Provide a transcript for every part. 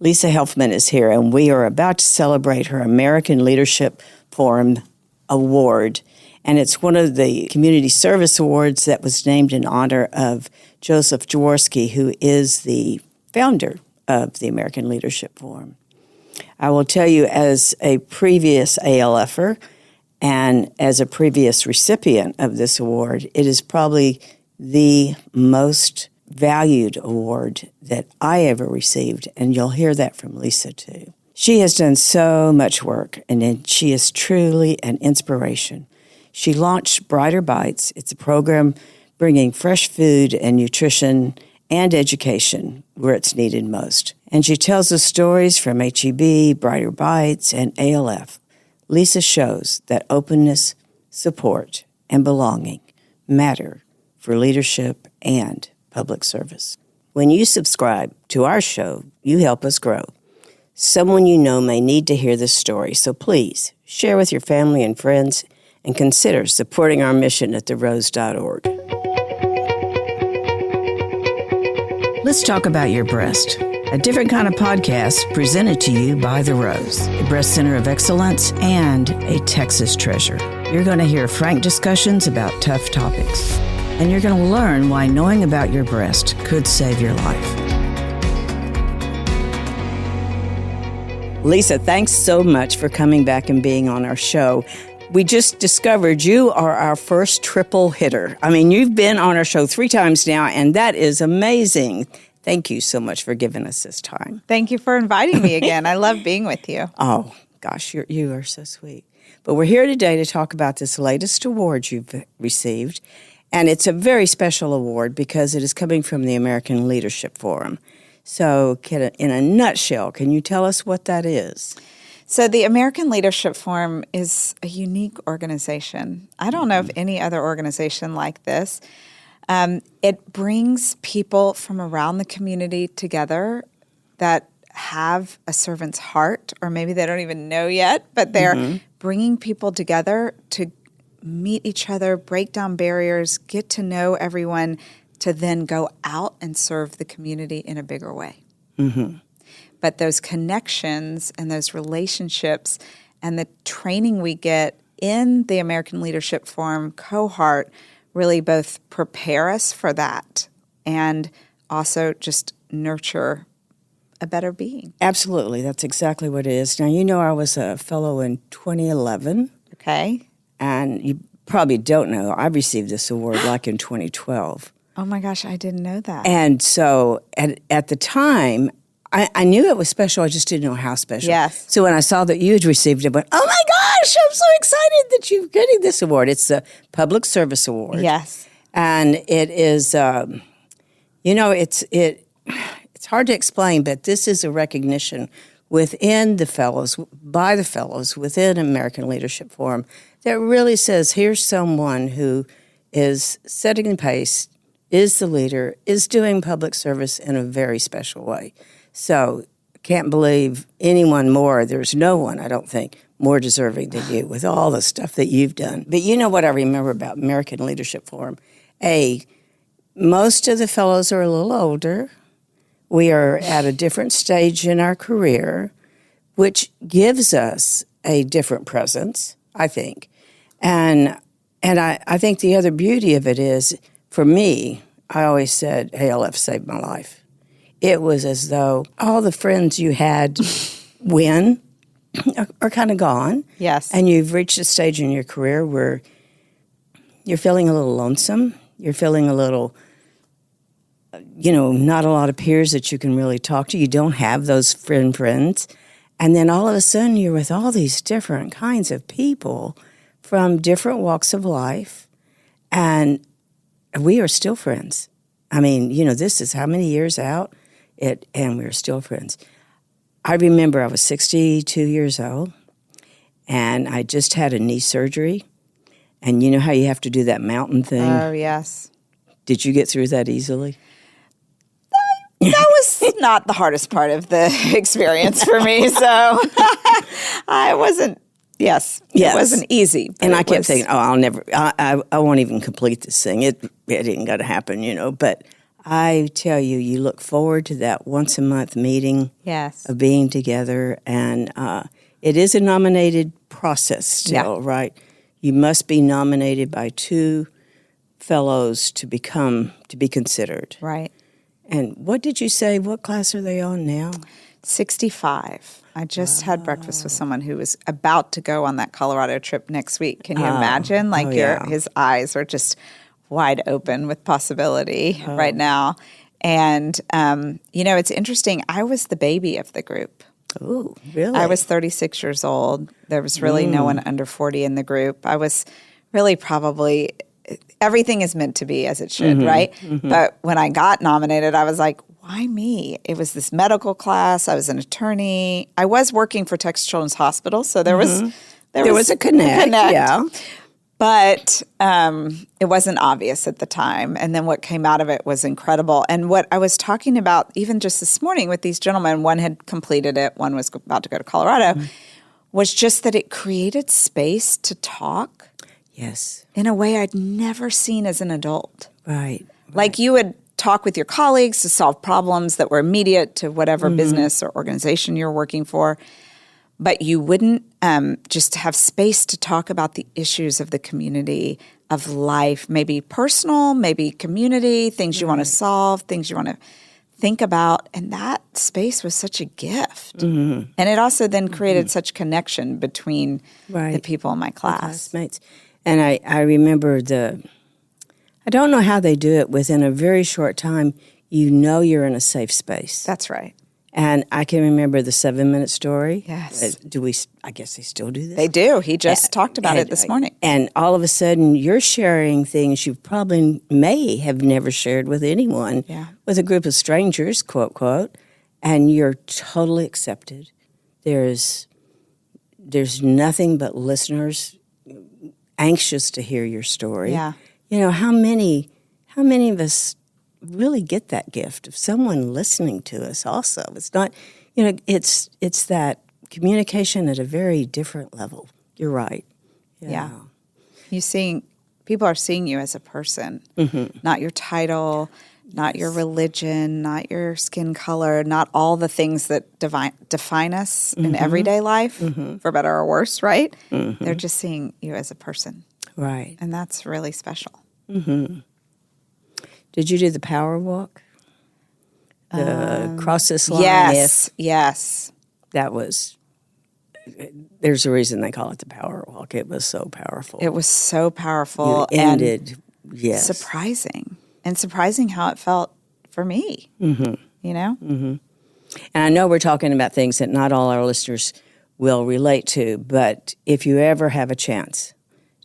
Lisa Helfman is here, and we are about to celebrate her American Leadership Forum Award. And it's one of the community service awards that was named in honor of Joseph Jaworski, who is the founder of the American Leadership Forum. I will tell you, as a previous ALFer and as a previous recipient of this award, it is probably the most valued award that I ever received, and you'll hear that from Lisa too. She has done so much work, and she is truly an inspiration. She launched Brighter Bites. It's a program bringing fresh food and nutrition and education where it's needed most. And she tells us stories from HEB, Brighter Bites, and ALF. Lisa shows that openness, support, and belonging matter for leadership and public service. When you subscribe to our show, you help us grow. Someone you know may need to hear this story, so please share with your family and friends and consider supporting our mission at therose.org. Let's talk about your breast. A different kind of podcast presented to you by The Rose, a breast center of excellence and a Texas treasure. You're going to hear frank discussions about tough topics. And you're going to learn why knowing about your breast could save your life. Lisa, thanks so much for coming back and being on our show. We just discovered you are our first triple hitter. I mean, you've been on our show 3 times now, and that is amazing. Thank you so much for giving us this time. Thank you for inviting me again. I love being with you. Oh, gosh, you are so sweet. But we're here today to talk about this latest award you've received. And it's a very special award because it is coming from the American Leadership Forum. So in a nutshell, can you tell us what that is? So the American Leadership Forum is a unique organization. I don't know of any other organization like this. It brings people from around the community together that have a servant's heart, or maybe they don't even know yet, but they're bringing people together to meet each other, break down barriers, get to know everyone, to then go out and serve the community in a bigger way. Mm-hmm. But those connections and those relationships and the training we get in the American Leadership Forum cohort really both prepare us for that and also just nurture a better being. Absolutely. That's exactly what it is. Now, you know I was a fellow in 2011. Okay. And you probably don't know, I received this award like in 2012. Oh my gosh, I didn't know that. And so at the time, I knew it was special, I just didn't know how special. Yes. So when I saw that you had received it, I went, oh my gosh, I'm so excited that you're getting this award. It's the Public Service Award. Yes. And it is, it's hard to explain, but this is a recognition within the fellows, by the fellows, within American Leadership Forum, that really says, here's someone who is setting the pace, is the leader, is doing public service in a very special way. So can't believe anyone more, there's no one, I don't think, more deserving than you with all the stuff that you've done. But you know what I remember about American Leadership Forum? Most of the fellows are a little older. We are at a different stage in our career, which gives us a different presence, I think. And I think the other beauty of it is, for me, I always said, ALF saved my life. It was as though all the friends you had win are kind of gone. Yes. And you've reached a stage in your career where you're feeling a little lonesome. You're feeling a little, not a lot of peers that you can really talk to. You don't have those friends. And then all of a sudden you're with all these different kinds of people from different walks of life, and we are still friends. I mean, this is how many years out, and we're still friends. I remember I was 62 years old, and I just had a knee surgery, and you know how you have to do that mountain thing? Oh, yes. Did you get through that easily? That was not the hardest part of the experience for me, so I wasn't. Yes, it wasn't easy. And I kept thinking, I'll never, I won't even complete this thing. It ain't going to happen, But I tell you, you look forward to that once-a-month meeting Yes. of being together, and it is a nominated process still, right? You must be nominated by 2 fellows to be considered. Right. And what did you say? What class are they on now? 65. I just had breakfast with someone who was about to go on that Colorado trip next week. Can you imagine? Like his eyes are just wide open with possibility right now. And, it's interesting. I was the baby of the group. Oh, really? I was 36 years old. There was really no one under 40 in the group. I was really probably, everything is meant to be as it should, right? But when I got nominated, I was like, why me? It was this medical class. I was an attorney. I was working for Texas Children's Hospital, so there was a connect. Yeah. But it wasn't obvious at the time. And then what came out of it was incredible. And what I was talking about even just this morning with these gentlemen, one had completed it, one was about to go to Colorado, was just that it created space to talk. Yes. In a way I'd never seen as an adult. Right. Like you would talk with your colleagues to solve problems that were immediate to whatever business or organization you're working for. But you wouldn't just have space to talk about the issues of the community, of life, maybe personal, maybe community, things you want to solve, things you want to think about. And that space was such a gift. And it also then created such connection between the people in my class. Classmates. And I remember I don't know how they do it. Within a very short time, you're in a safe space. That's right. And I can remember the 7-minute story. Yes. I guess they still do this? They do. He just talked about it this morning. And all of a sudden, you're sharing things you probably may have never shared with anyone, with a group of strangers, quote, quote, and you're totally accepted. There's nothing but listeners anxious to hear your story. Yeah. How many of us really get that gift of someone listening to us also? It's not, it's that communication at a very different level. You're right. Yeah. People are seeing you as a person, not your title, not your religion, not your skin color, not all the things that define us in everyday life, for better or worse, right? They're just seeing you as a person. Right. And that's really special. Did you do the power walk? Cross this line? Yes. That was, there's a reason they call it the power walk. It was so powerful. It was so powerful. You ended, yes. Surprising. And surprising how it felt for me, you know? And I know we're talking about things that not all our listeners will relate to, but if you ever have a chance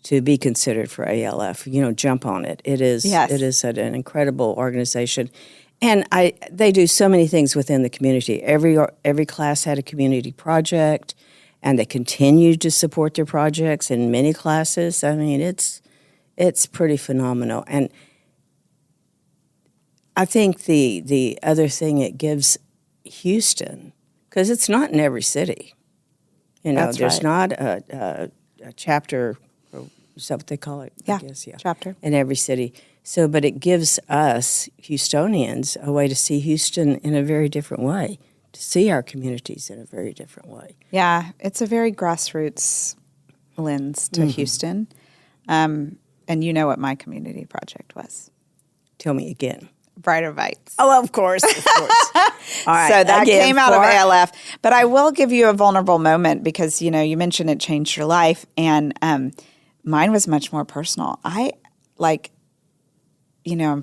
to be considered for ALF, jump on it. It is an incredible organization. And they do so many things within the community. Every class had a community project, and they continue to support their projects in many classes. I mean, it's pretty phenomenal. And I think the other thing it gives Houston, because it's not in every city. That's there's right. not a chapter, or is that what they call it? Yeah, I guess, chapter. In every city. So, but it gives us, Houstonians, a way to see Houston in a very different way, to see our communities in a very different way. Yeah, it's a very grassroots lens to Houston. And you know what my community project was. Tell me again. Brighter Bites. Oh, of course. All right. So that again, came out of ALF. But I will give you a vulnerable moment because, you mentioned it changed your life. And mine was much more personal. I'm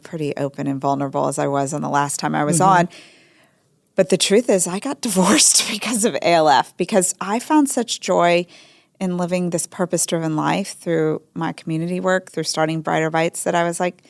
pretty open and vulnerable as I was on the last time I was on. But the truth is I got divorced because of ALF, because I found such joy in living this purpose-driven life through my community work, through starting Brighter Bites, that I was like,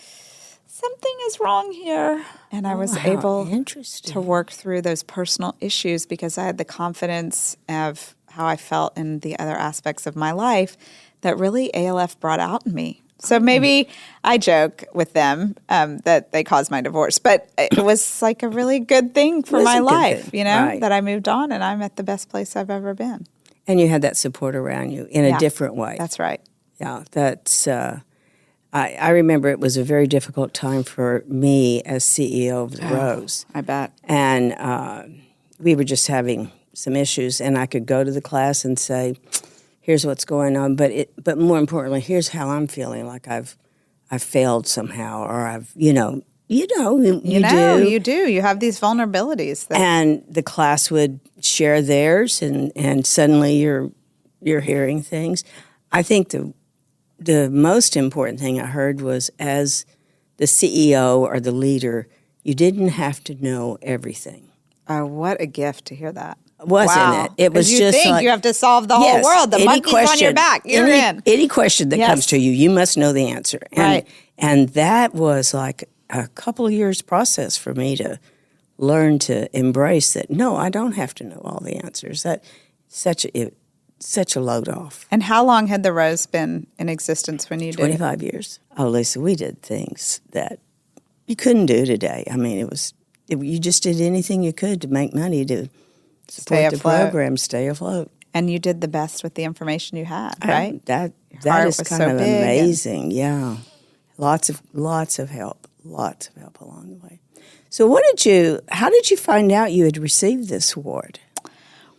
something is wrong here. And I was able to work through those personal issues because I had the confidence of how I felt in the other aspects of my life that really ALF brought out in me. So maybe I joke with them that they caused my divorce, but it was like a really good thing for my life, right. That I moved on and I'm at the best place I've ever been. And you had that support around you in a different way. That's right. Yeah, that's I remember it was a very difficult time for me as CEO of the Rose. I bet. And we were just having some issues, and I could go to the class and say, here's what's going on, but more importantly, here's how I'm feeling like I've failed somehow, or I've, you do. You do. You have these vulnerabilities. And the class would share theirs, and suddenly you're hearing things. I think the most important thing I heard was, as the CEO or the leader, you didn't have to know everything. Oh, what a gift to hear that. Wasn't it? It was you just think like, you have to solve the whole world. The monkey's on your back. You're in. Any question that comes to you, you must know the answer. Right. And that was like a couple of years process for me to learn to embrace that. No, I don't have to know all the answers. That such a load off. And how long had the Rose been in existence when you did 25 years. Oh, Lisa, we did things that you couldn't do today. I mean, you just did anything you could to make money to support the program, stay afloat. And you did the best with the information you had, right? That is kind of amazing. Yeah. Lots of help along the way. So how did you find out you had received this award?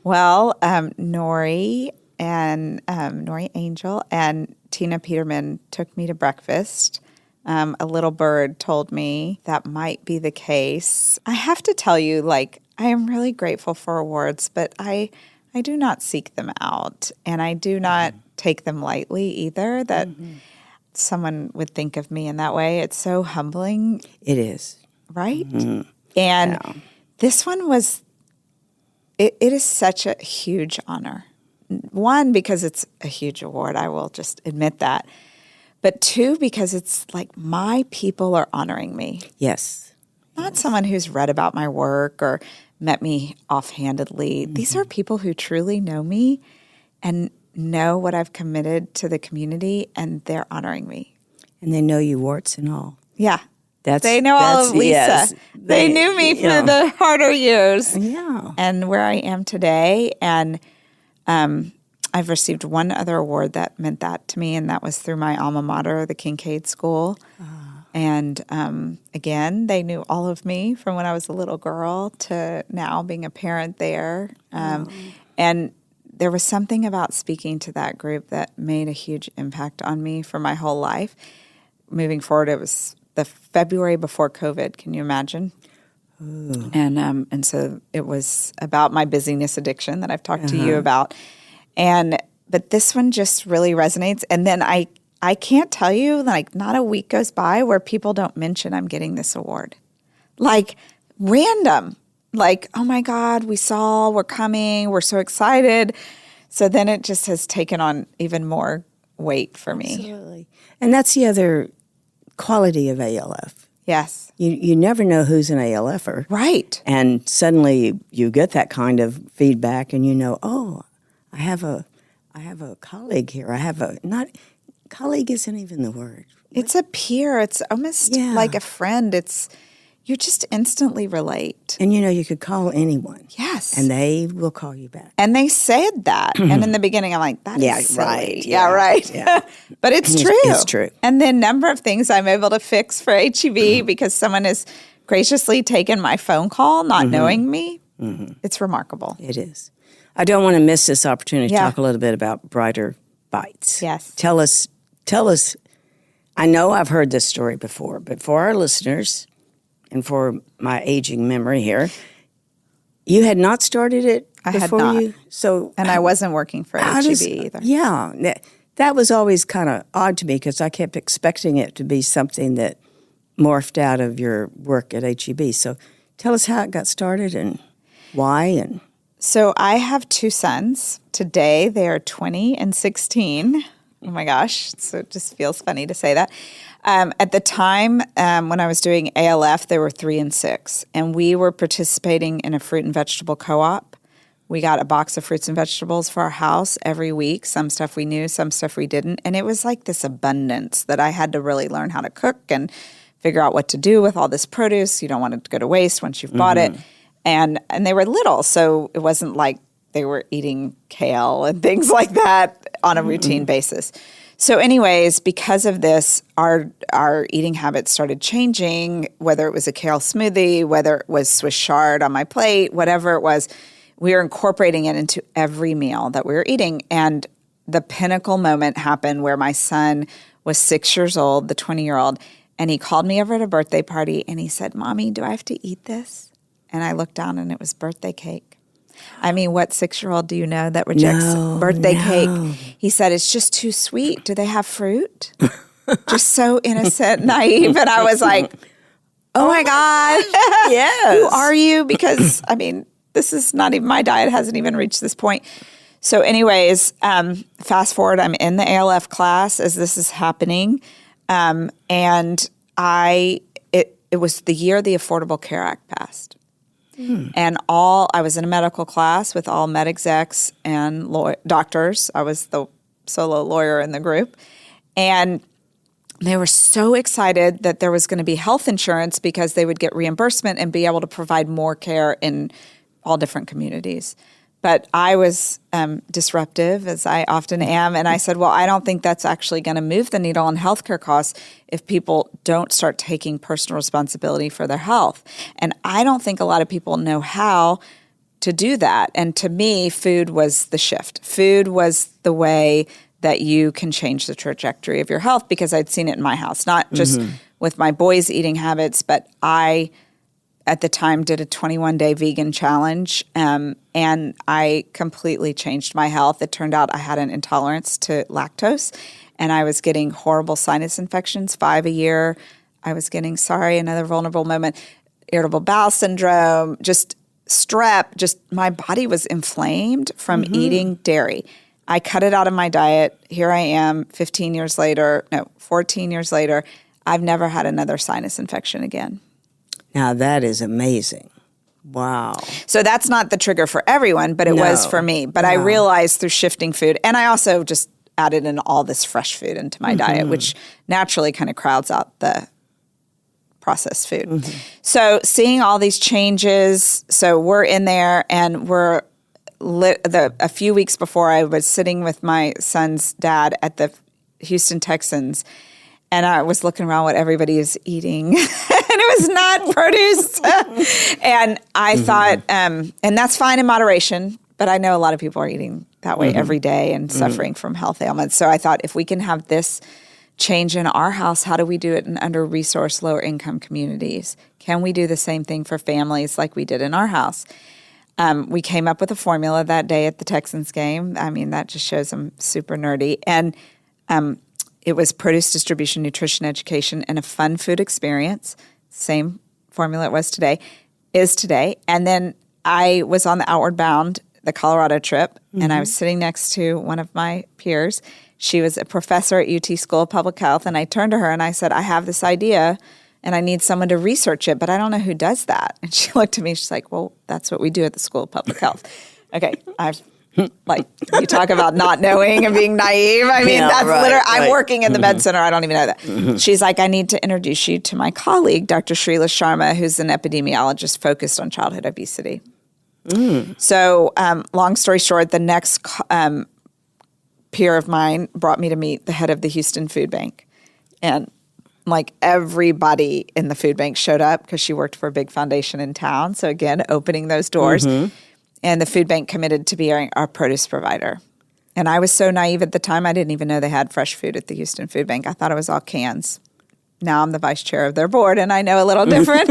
Well, Nori Angel and Tina Peterman took me to breakfast. A little bird told me that might be the case. I have to tell you, I am really grateful for awards, but I do not seek them out, and I do not take them lightly either, that someone would think of me in that way. It's so humbling. It is. Right? Mm-hmm. And this one was, it is such a huge honor. One, because it's a huge award. I will just admit that. But two, because it's like my people are honoring me. Yes. Not someone who's read about my work or met me offhandedly. Mm-hmm. These are people who truly know me and know what I've committed to the community, and they're honoring me. And they know you warts and all. Yeah. They know all of Lisa. Yes, they knew me for the harder years. Yeah. And where I am today. And I've received one other award that meant that to me, and that was through my alma mater, the Kincaid School. And again, they knew all of me from when I was a little girl to now being a parent there. And there was something about speaking to that group that made a huge impact on me for my whole life. Moving forward, it was the February before COVID. Can you imagine? Ooh. And so it was about my busyness addiction that I've talked to you about. But this one just really resonates. And then I can't tell you, not a week goes by where people don't mention I'm getting this award. Random. Oh my God, we're coming, we're so excited. So then it just has taken on even more weight for me. Absolutely. And that's the other quality of ALF. Yes. You never know who's an ALFer. Right. And suddenly you get that kind of feedback and I have a colleague here. Colleague isn't even the word. It's a peer. It's almost like a friend. You just instantly relate. And you could call anyone. Yes. And they will call you back. And they said that. And in the beginning, I'm like, that is silly. Right. Yeah, right. Yeah. But it's true. It's true. And the number of things I'm able to fix for HEB because someone has graciously taken my phone call, not knowing me, it's remarkable. It is. I don't want to miss this opportunity to talk a little bit about Brighter Bites. Yes. Tell us. I know I've heard this story before, but for our listeners and for my aging memory here, you had not started it before I had you? So, and I wasn't working for HEB either. Yeah. That was always kind of odd to me because I kept expecting it to be something that morphed out of your work at HEB. So tell us how it got started and why. So I have two sons. Today they are 20 and 16. Oh my gosh, so it just feels funny to say that. At the time when I was doing ALF, they were 3 and 6, and we were participating in a fruit and vegetable co-op. We got a box of fruits and vegetables for our house every week. Some stuff we knew, some stuff we didn't, and it was like this abundance that I had to really learn how to cook and figure out what to do with all this produce. You don't want it to go to waste once you've bought it. And they were little, so it wasn't like they were eating kale and things like that on a routine basis. So anyways, because of this, our eating habits started changing, whether it was a kale smoothie, whether it was Swiss chard on my plate, whatever it was, we were incorporating it into every meal that we were eating. And the pinnacle moment happened where my son was 6 years old, the 20-year-old, and he called me over at a birthday party and he said, "Mommy, do I have to eat this?" And I looked down and it was birthday cake. I mean, what 6-year-old do you know that rejects birthday cake? He said, "It's just too sweet. Do they have fruit?" Just so innocent, naive. And I was like, oh my God. Yes. Who are you? Because, I mean, this is not even, my diet hasn't even reached this point. So anyways, fast forward, I'm in the ALF class as this is happening. And it was the year the Affordable Care Act passed. And I was in a medical class with all med execs and doctors. I was the solo lawyer in the group. And they were so excited that there was going to be health insurance because they would get reimbursement and be able to provide more care in all different communities. But I was disruptive, as I often am, and I said, well, I don't think that's actually going to move the needle on healthcare costs if people don't start taking personal responsibility for their health. And I don't think a lot of people know how to do that. And to me, food was the shift. Food was the way that you can change the trajectory of your health, because I'd seen it in my house, not just with my boys' eating habits, but I at the time did a 21-day vegan challenge, and I completely changed my health. It turned out I had an intolerance to lactose, and I was getting horrible sinus infections, 5 a year. I was getting, another vulnerable moment, irritable bowel syndrome, just strep, just my body was inflamed from eating dairy. I cut it out of my diet. Here I am 14 years later. I've never had another sinus infection again. Now that is amazing. Wow. So that's not the trigger for everyone, but it was for me. But I realized through shifting food, and I also just added in all this fresh food into my diet, which naturally kind of crowds out the processed food. So seeing all these changes, so we're in there and we're a few weeks before, I was sitting with my son's dad at the Houston Texans, and I was looking around what everybody is eating, and it was not produce. And I thought, and that's fine in moderation, but I know a lot of people are eating that way every day and suffering from health ailments. So I thought, if we can have this change in our house, how do we do it in under-resourced, lower-income communities? Can we do the same thing for families like we did in our house? We came up with a formula that day at the Texans game. I mean, that just shows I'm super nerdy. And it was produce distribution, nutrition education, and a fun food experience. Same formula it was today, is today. And then I was on the Outward Bound, the Colorado trip, and I was sitting next to one of my peers. She was a professor at UT School of Public Health, and I turned to her and I said, I have this idea, and I need someone to research it, but I don't know who does that. And she looked at me, she's like, well, that's what we do at the School of Public Health. Okay, you talk about not knowing and being naive. I mean, that's literally, I'm working in the med center. I don't even know that. She's like, I need to introduce you to my colleague, Dr. Shrila Sharma, who's an epidemiologist focused on childhood obesity. So long story short, the next peer of mine brought me to meet the head of the Houston Food Bank. And everybody in the food bank showed up because she worked for a big foundation in town. So again, opening those doors. And the food bank committed to be our produce provider. And I was so naive at the time, I didn't even know they had fresh food at the Houston Food Bank. I thought it was all cans. Now I'm the vice chair of their board, and I know a little different.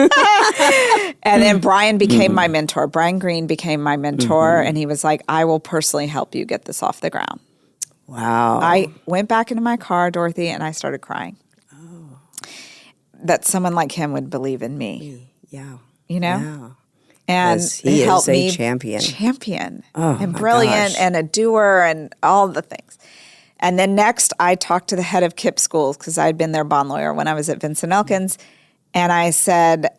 And then Brian became my mentor. Brian Green became my mentor, and he was like, I will personally help you get this off the ground. Wow. I went back into my car, Dorothy, and I started crying. That someone like him would believe in me. Yeah. You know? Yeah. And he helped is a me champion. And brilliant and a doer and all the things. And then next, I talked to the head of KIPP schools because I'd been their bond lawyer when I was at Vincent Elkins. And I said,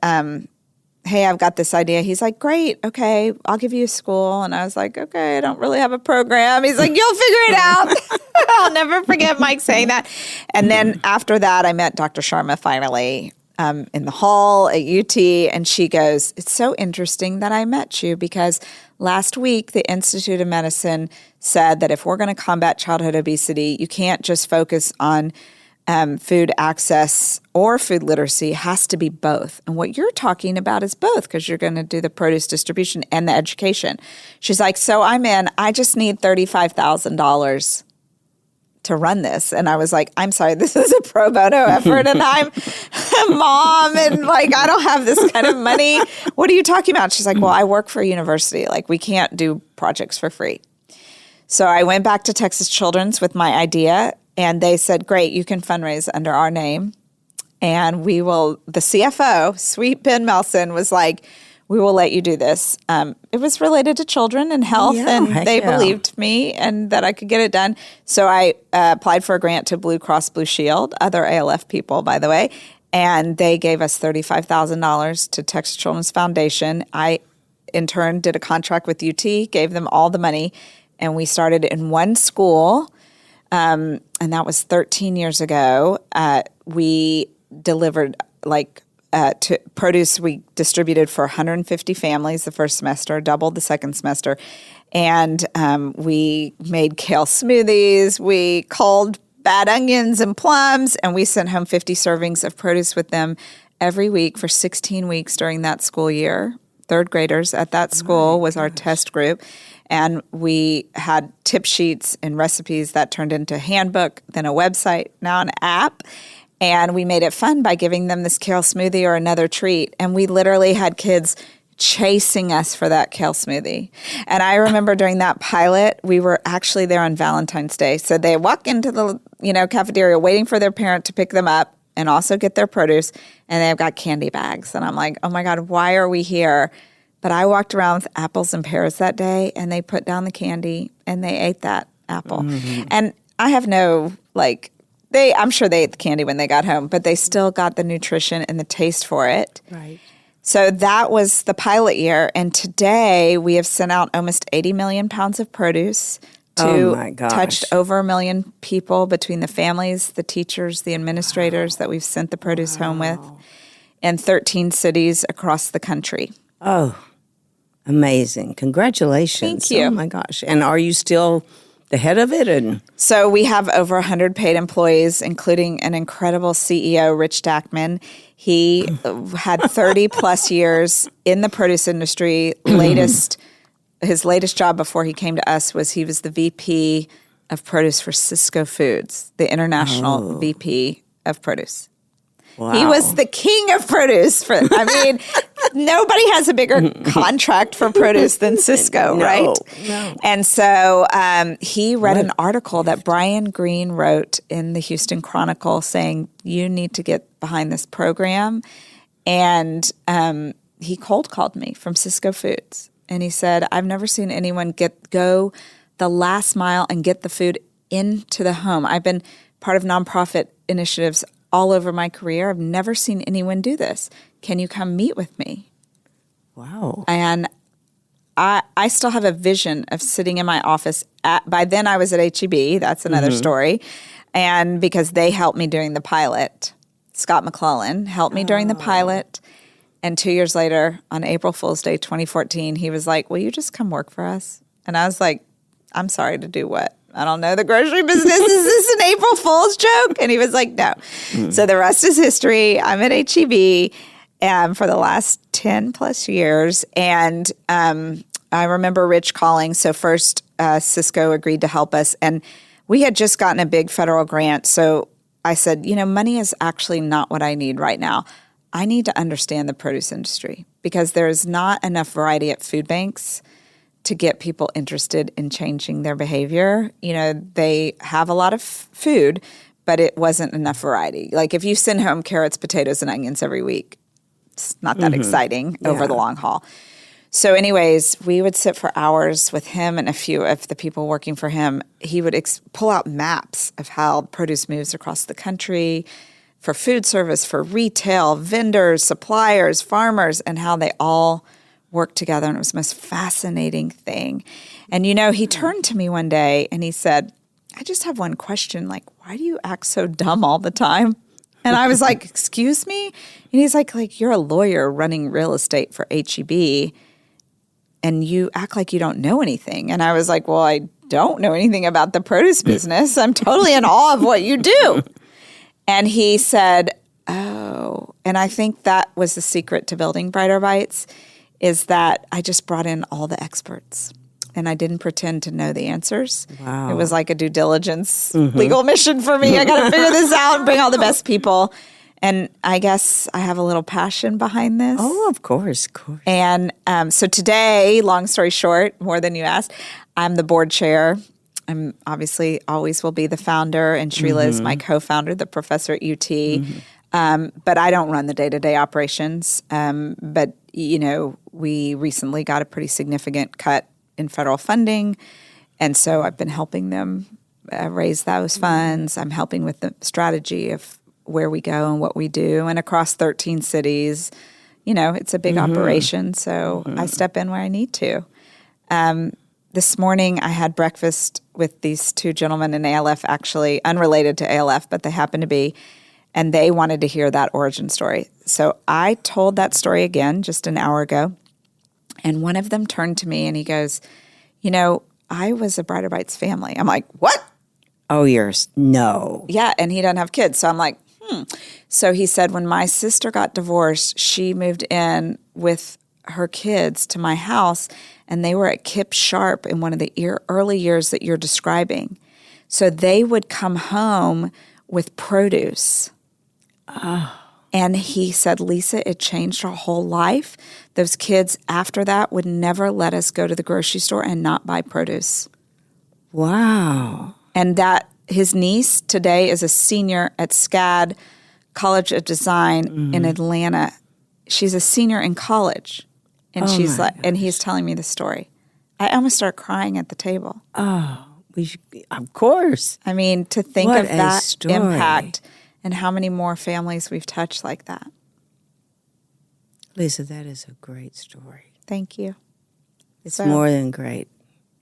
hey, I've got this idea. He's like, great, okay, I'll give you a school. And I was like, okay, I don't really have a program. He's like, you'll figure it out. I'll never forget Mike saying that. And then after that, I met Dr. Sharma finally. in the hall at UT, and she goes, "It's so interesting that I met you because last week the Institute of Medicine said that if we're going to combat childhood obesity, you can't just focus on food access or food literacy. It has to be both. And what you're talking about is both because you're going to do the produce distribution and the education." She's like, "So I'm in. I just need $35,000 to run this." And I was like, "I'm sorry, this is a pro bono effort and I'm a mom and like, I don't have this kind of money. What are you talking about?" She's like, "Well, I work for a university. Like we can't do projects for free." So I went back to Texas Children's with my idea and they said, "Great, you can fundraise under our name. And we will," the CFO, Sweet Ben Melson, was like, "We will let you do this." It was related to children and health, and they believed me and that I could get it done. So I applied for a grant to Blue Cross Blue Shield, other ALF people, by the way, and they gave us $35,000 to Texas Children's Foundation. I, in turn, did a contract with UT, gave them all the money, and we started in one school, and that was 13 years ago. We delivered to produce. We distributed for 150 families the first semester, doubled the second semester, and we made kale smoothies. We culled bad onions and plums, and we sent home 50 servings of produce with them every week for 16 weeks during that school year. Third graders at that school was our test group. And we had tip sheets and recipes that turned into a handbook, then a website, now an app. And we made it fun by giving them this kale smoothie or another treat. And we literally had kids chasing us for that kale smoothie. And I remember during that pilot, we were actually there on Valentine's Day. So they walk into the cafeteria waiting for their parent to pick them up and also get their produce. And they've got candy bags. And I'm like, oh my God, why are we here? But I walked around with apples and pears that day, and they put down the candy, and they ate that apple. Mm-hmm. And I have no, I'm sure they ate the candy when they got home, but they still got the nutrition and the taste for it. Right. So that was the pilot year. And today we have sent out almost 80 million pounds of produce to touched over 1 million people between the families, the teachers, the administrators that we've sent the produce home with in 13 cities across the country. Oh, amazing. Congratulations. Thank you. Oh, my gosh. And are you still the head of it? So we have over 100 paid employees, including an incredible CEO, Rich Dackman. He had 30-plus years in the produce industry. His latest job before he came to us was he was the VP of produce for Cisco Foods, the international VP of produce. Wow. He was the king of produce. Nobody has a bigger contract for produce than Cisco, right? No. And so he read an article that Brian Greene wrote in the Houston Chronicle saying, you need to get behind this program. And he cold called me from Cisco Foods. And he said, I've never seen anyone go the last mile and get the food into the home. I've been part of nonprofit initiatives all over my career. I've never seen anyone do this. Can you come meet with me? Wow. And I still have a vision of sitting in my office. By then I was at HEB. That's another story. And because they helped me during the pilot. Scott McClellan helped me during the pilot. And 2 years later, on April Fool's Day 2014, he was like, will you just come work for us? And I was like, I'm sorry, to do what? I don't know the grocery business. Is this an April Fool's joke? And he was like, no. So the rest is history. I'm at HEB for the last 10 plus years. And I remember Rich calling. So first, Cisco agreed to help us. And we had just gotten a big federal grant. So I said, money is actually not what I need right now. I need to understand the produce industry because there's not enough variety at food banks to get people interested in changing their behavior. They have a lot of food, but it wasn't enough variety. Like if you send home carrots, potatoes, and onions every week, it's not that exciting over the long haul. So anyways, we would sit for hours with him and a few of the people working for him. He would pull out maps of how produce moves across the country for food service, for retail, vendors, suppliers, farmers, and how they all work together, and it was the most fascinating thing. And, he turned to me one day and he said, I just have one question. Why do you act so dumb all the time? And I was like, excuse me? And he's like, you're a lawyer running real estate for HEB and you act like you don't know anything. And I was like, well, I don't know anything about the produce business. I'm totally in awe of what you do. And he said, oh, and I think that was the secret to building Brighter Bites, is that I just brought in all the experts. And I didn't pretend to know the answers. Wow. It was like a due diligence legal mission for me. I got to figure this out and bring all the best people. And I guess I have a little passion behind this. Oh, of course, of course. And so today, long story short, more than you asked, I'm the board chair. I'm obviously always will be the founder, and Shrila is my co-founder, the professor at UT. But I don't run the day-to-day operations. But, we recently got a pretty significant cut in federal funding. And so I've been helping them raise those funds. I'm helping with the strategy of where we go and what we do. And across 13 cities, it's a big operation. So I step in where I need to. This morning I had breakfast with these two gentlemen in ALF, actually unrelated to ALF, but they happen to be. And they wanted to hear that origin story. So I told that story again just an hour ago. And one of them turned to me and he goes, I was a Brighter Bites family. I'm like, what? Oh, yours? No. Yeah, and he doesn't have kids. So I'm like, So he said, when my sister got divorced, she moved in with her kids to my house, and they were at Kip Sharp in one of the early years that you're describing. So they would come home with produce. Oh. And he said, Lisa, it changed our whole life. Those kids after that would never let us go to the grocery store and not buy produce. Wow. And that his niece today is a senior at SCAD College of Design in Atlanta. She's a senior in college. And she's like, and he's telling me the story. I almost start crying at the table. Oh, of course. I mean, to think What of that story. impact and how many more families we've touched like that. Lisa, that is a great story. Thank you. It's more than great.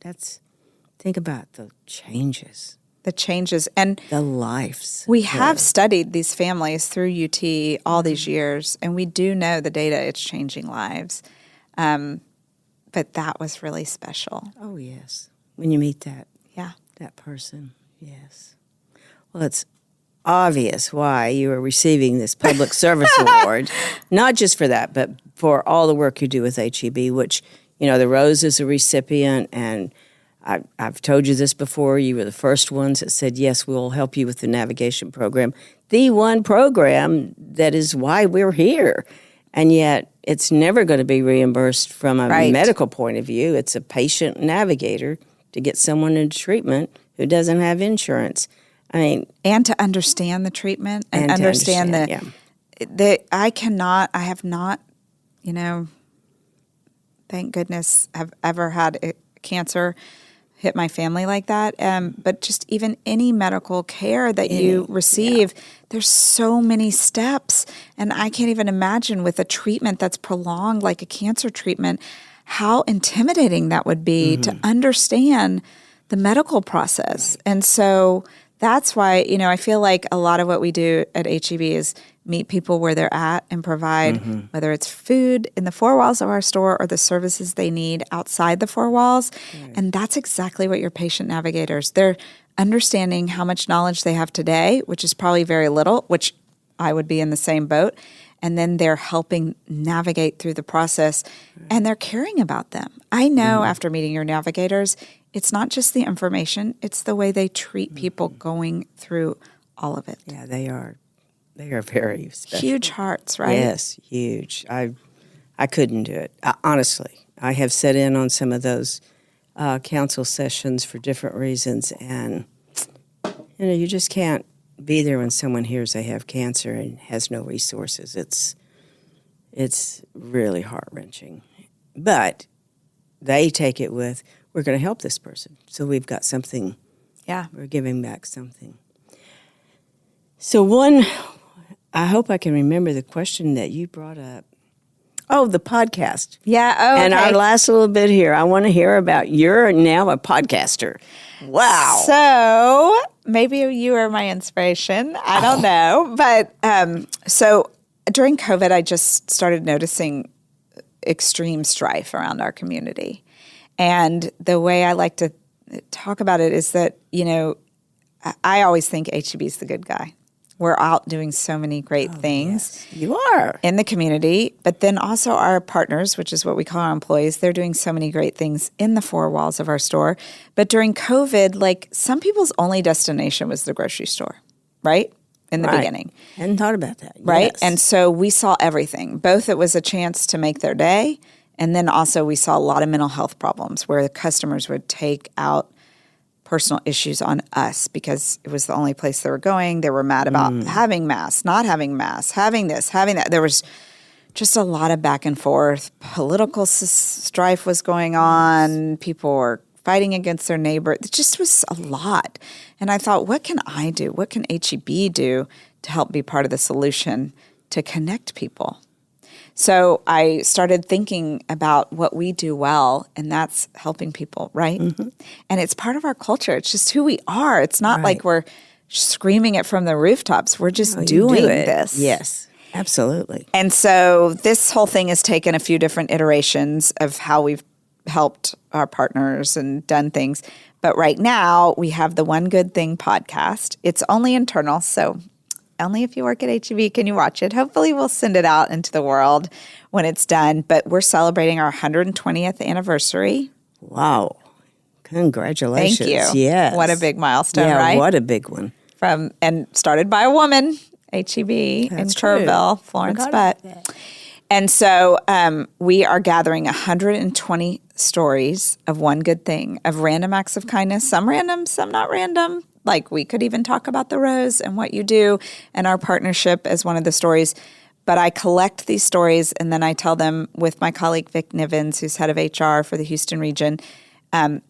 Think about the changes. The changes. And the lives. We have studied these families through UT all these years, and we do know the data, it's changing lives. But that was really special. Oh, yes. When you meet that person, yes. Well, it's obvious why you are receiving this public service award, not just for that, but for all the work you do with HEB, which, the Rose is a recipient, and I've told you this before. You were the first ones that said, yes, we'll help you with the navigation program, the one program that is why we're here. And yet it's never going to be reimbursed from a medical point of view. It's a patient navigator to get someone into treatment who doesn't have insurance. And to understand the treatment and understand I have not, thank goodness, have ever had cancer hit my family like that. But just even any medical care that you receive, there's so many steps. And I can't even imagine with a treatment that's prolonged, like a cancer treatment, how intimidating that would be to understand the medical process. Right. And so that's why, I feel like a lot of what we do at HEB is meet people where they're at and provide, whether it's food in the four walls of our store or the services they need outside the four walls. Right. And that's exactly what your patient navigators, they're understanding how much knowledge they have today, which is probably very little, which I would be in the same boat. And then they're helping navigate through the process, and they're caring about them. I know after meeting your navigators, it's not just the information, it's the way they treat people going through all of it. Yeah, they are very special. Huge hearts, right? Yes, huge. I couldn't do it. Honestly, I have sat in on some of those council sessions for different reasons, and you just can't be there when someone hears they have cancer and has no resources. It's really heart-wrenching. But they take it with, we're going to help this person. So we've got something. Yeah. We're giving back something. So I hope I can remember the question that you brought up. Oh, the podcast. Yeah. Oh, and our last little bit here, I want to hear about you're now a podcaster. Wow. So maybe you are my inspiration. I don't know. But so during COVID, I just started noticing extreme strife around our community. And the way I like to talk about it is that, I always think HEB is the good guy. We're out doing so many great things. Yes, you are. In the community, but then also our partners, which is what we call our employees, they're doing so many great things in the four walls of our store. But during COVID, some people's only destination was the grocery store, right? In the beginning. Hadn't thought about that. Right? Yes. And so we saw everything. Both it was a chance to make their day, and then also we saw a lot of mental health problems where the customers would take out personal issues on us because it was the only place they were going. They were mad about having masks, not having masks, having this, having that. There was just a lot of back and forth. Political strife was going on. People were fighting against their neighbor. It just was a lot. And I thought, what can I do? What can HEB do to help be part of the solution to connect people? So I started thinking about what we do well, and that's helping people, right? Mm-hmm. And it's part of our culture. It's just who we are. It's not like we're screaming it from the rooftops. We're just doing this. Yes, absolutely. And so this whole thing has taken a few different iterations of how we've helped our partners and done things. But right now, we have the One Good Thing podcast. It's only internal, so only if you work at HEB can you watch it. Hopefully we'll send it out into the world when it's done. But we're celebrating our 120th anniversary. Wow. Congratulations. Thank you. Yes. What a big milestone, yeah, right? What a big one. And started by a woman, HEB in Kerrville, Florence Butt. And so we are gathering 120 stories of one good thing, of random acts of kindness, some random, some not random. Like we could even talk about the rose and what you do and our partnership as one of the stories. But I collect these stories and then I tell them with my colleague Vic Nivens, who's head of HR for the Houston region, 5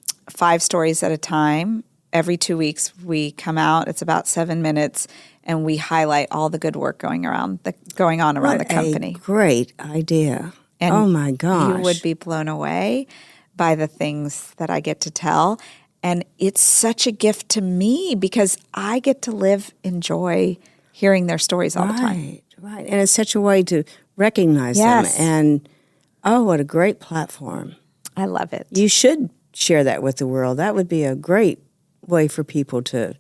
stories at a time. Every 2 weeks we come out. It's about 7 minutes, and we highlight all the good work going on around the company. A great idea. And oh my gosh. You would be blown away by the things that I get to tell. And it's such a gift to me because I get to live, enjoy hearing their stories all the time. Right. And it's such a way to recognize them. And what a great platform. I love it. You should share that with the world. That would be a great way for people to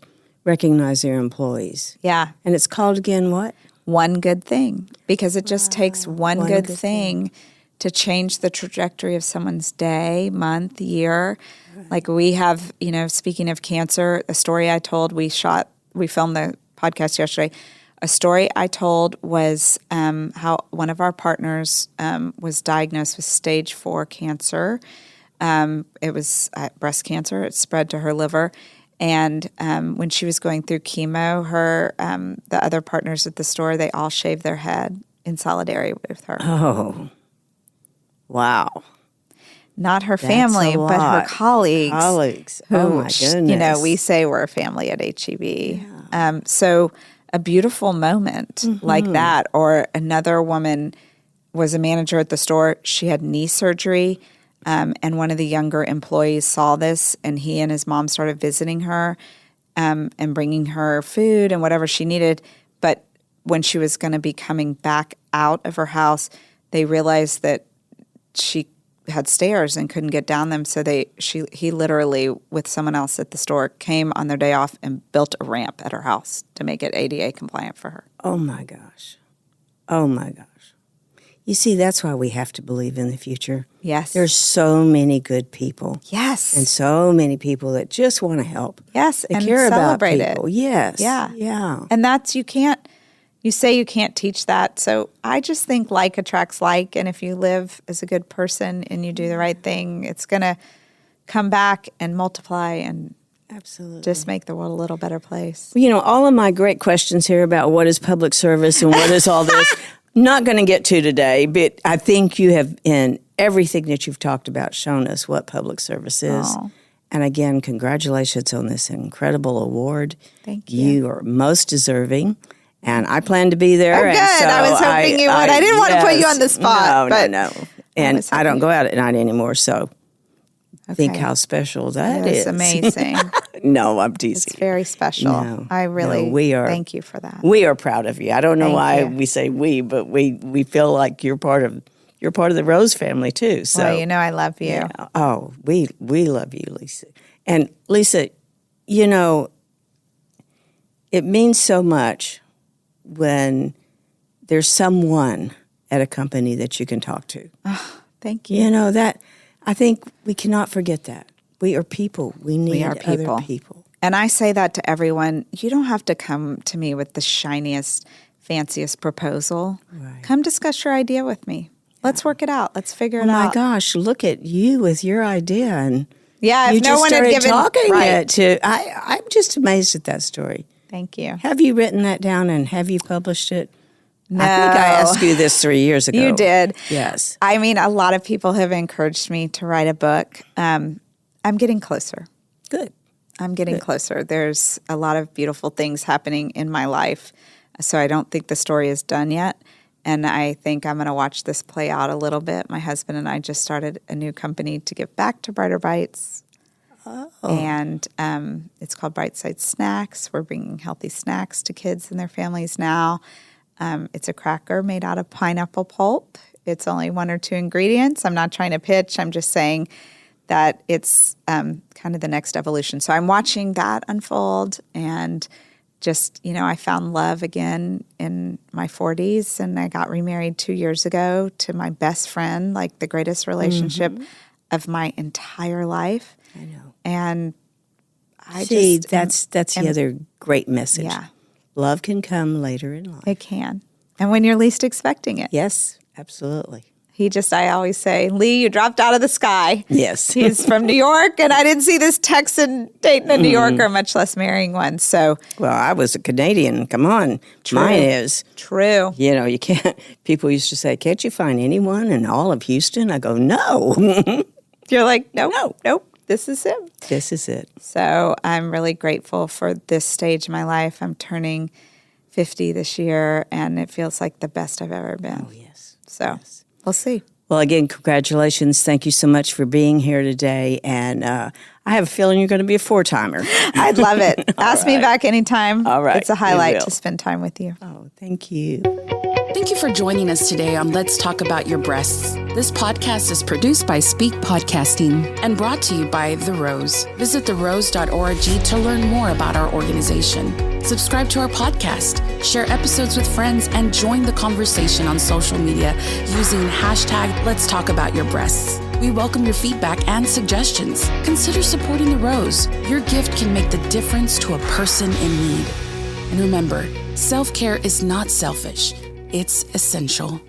recognize their employees. Yeah. And it's called again what? One Good Thing. Because it just takes one good thing to change the trajectory of someone's day, month, year. Right. Like we have, speaking of cancer, a story I told, we filmed the podcast yesterday. A story I told was how one of our partners was diagnosed with stage 4 cancer. It was breast cancer. It spread to her liver. And when she was going through chemo, the other partners at the store, they all shaved their head in solidarity with her. Oh, wow. Not her family, but her colleagues. Who, oh, my goodness. We say we're a family at HEB. Yeah. So a beautiful moment like that. Or another woman was a manager at the store. She had knee surgery. And one of the younger employees saw this, and he and his mom started visiting her and bringing her food and whatever she needed. But when she was going to be coming back out of her house, they realized that she had stairs and couldn't get down them. So he literally, with someone else at the store, came on their day off and built a ramp at her house to make it ADA compliant for her. Oh, my gosh. Oh, my gosh. You see, that's why we have to believe in the future. Yes. There's so many good people. Yes. And so many people that just want to help. Yes. They and care celebrate about people. it. Yes. Yeah. Yeah. And you say you can't teach that. So I just think like attracts like. And if you live as a good person and you do the right thing, it's going to come back and multiply and absolutely just make the world a little better place. All of my great questions here about what is public service and what is all this, not going to get to today, but I think you have, in everything that you've talked about, shown us what public service is. Oh. And again, congratulations on this incredible award. Thank you. You are most deserving. And I plan to be there. Oh, good. So I was hoping you would. I didn't want to put you on the spot. No. And I don't go out at night anymore, so think how special that is. It's amazing. No, I'm teasing. It's very special. No, I really we are. thank you for that. We are proud of you. I don't know Thank why you. we say we, but we feel like you're part of the Rose family too. So Well, you know I love you. yeah. Oh, we love you, Lisa. And Lisa, you know, it means so much when there's someone at a company that you can talk to. Thank you. You know, that I think we cannot forget that. We are people. We need are people. other people. And I say that to everyone. You don't have to come to me with the shiniest, fanciest proposal. Right. Come discuss your idea with me. Let's work it out. Let's figure it Oh my out. gosh, look at you with your idea, and Yeah, you if no just one had started given talking right. it to. I'm just amazed at that story. Thank you. Have you written that down and have you published it? No. I think I asked you this 3 years ago. You did. Yes. I mean, a lot of people have encouraged me to write a book. I'm getting closer. Good. I'm getting closer. There's a lot of beautiful things happening in my life. So I don't think the story is done yet. And I think I'm going to watch this play out a little bit. My husband and I just started a new company to give back to Brighter Bites. Oh. And it's called Bright Side Snacks. We're bringing healthy snacks to kids and their families now. It's a cracker made out of pineapple pulp. It's only 1 or 2 ingredients. I'm not trying to pitch. I'm just saying that it's kind of the next evolution. So I'm watching that unfold, and just, you know, I found love again in my 40s, and I got remarried 2 years ago to my best friend, like the greatest relationship of my entire life. I know. And I See, just that's the other great message. Yeah. Love can come later in life. It can. And when you're least expecting it. Yes, absolutely. I always say, Lee, you dropped out of the sky. Yes. He's from New York, and I didn't see this Texan dating a New Yorker, much less marrying one. So Well, I was a Canadian. Come on. True. Mine is. true. You know, you can't. People used to say, "Can't you find anyone in all of Houston?" I go, "No, You're like, nope, this is him. this is it." So I'm really grateful for this stage of my life. I'm turning 50 this year, and it feels like the best I've ever been. Oh yes. So we'll see. Well, again, congratulations. Thank you so much for being here today. And I have a feeling you're going to be a 4-timer. I'd love it. Ask me back anytime. All right, It's a we highlight will. to spend time with you. Oh, thank you. Thank you for joining us today on Let's Talk About Your Breasts. This podcast is produced by Speak Podcasting and brought to you by The Rose. Visit therose.org to learn more about our organization. Subscribe to our podcast, share episodes with friends, and join the conversation on social media using hashtag Let's Talk About Your Breasts. We welcome your feedback and suggestions. Consider supporting The Rose. Your gift can make the difference to a person in need. And remember, self-care is not selfish. It's essential.